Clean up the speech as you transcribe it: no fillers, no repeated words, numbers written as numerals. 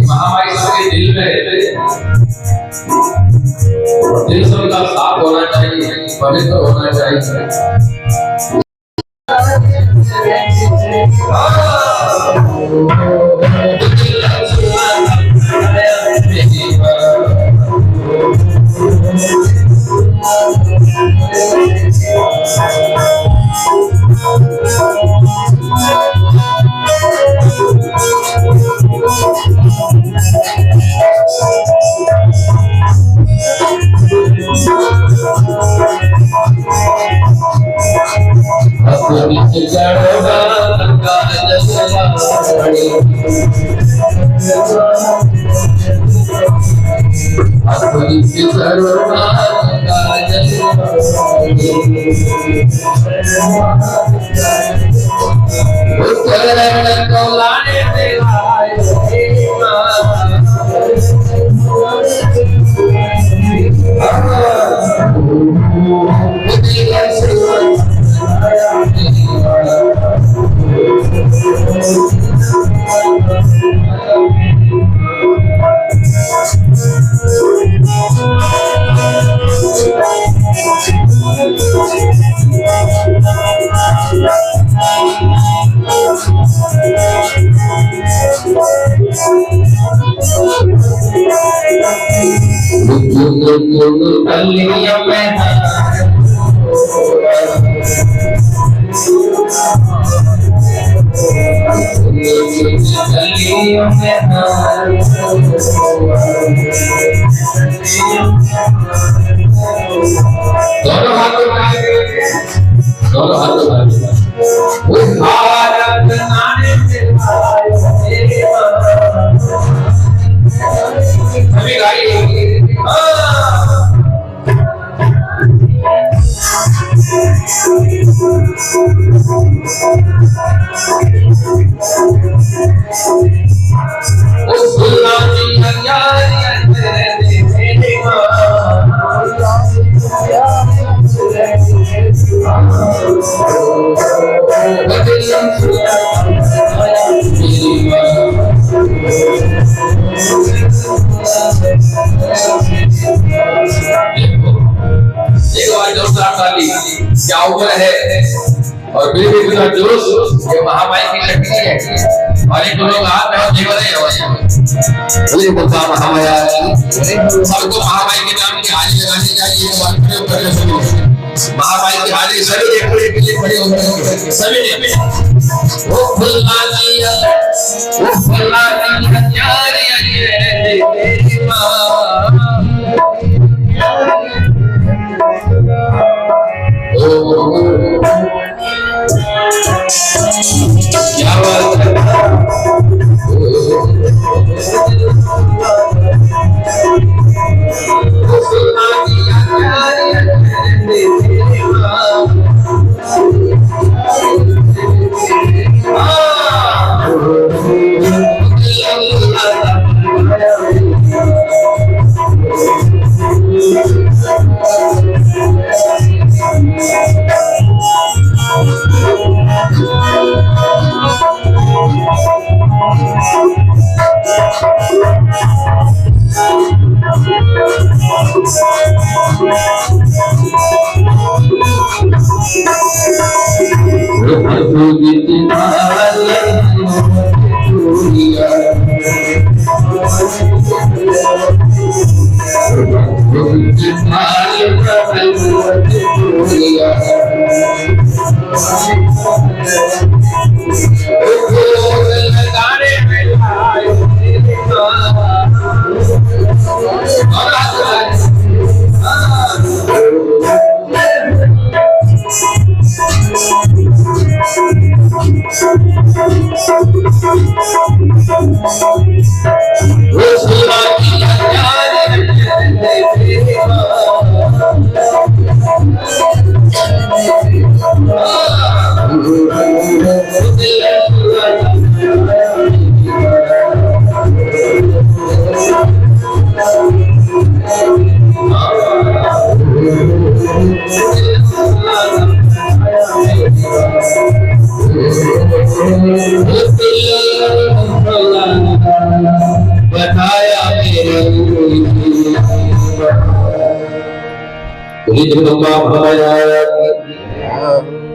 महामारी सबके दिल में रहते हैं। दिल सबका साफ होना चाहिए, पवित्र होना चाहिए। क्या उम्र है और बिल्कुल का जोश, ये महामारी की शक्ति है। और एक लोग हाथ में जीवन है बोले बोलता महामाया सबको महामारी के नाम की हाजिरी लगानी चाहिए। महामारी की हाजिरी सभी एक बड़ी होती है, सभी ने वो फुल्ला दिया यार क्या बात है। बोलिए जगदम्बा महामाया की।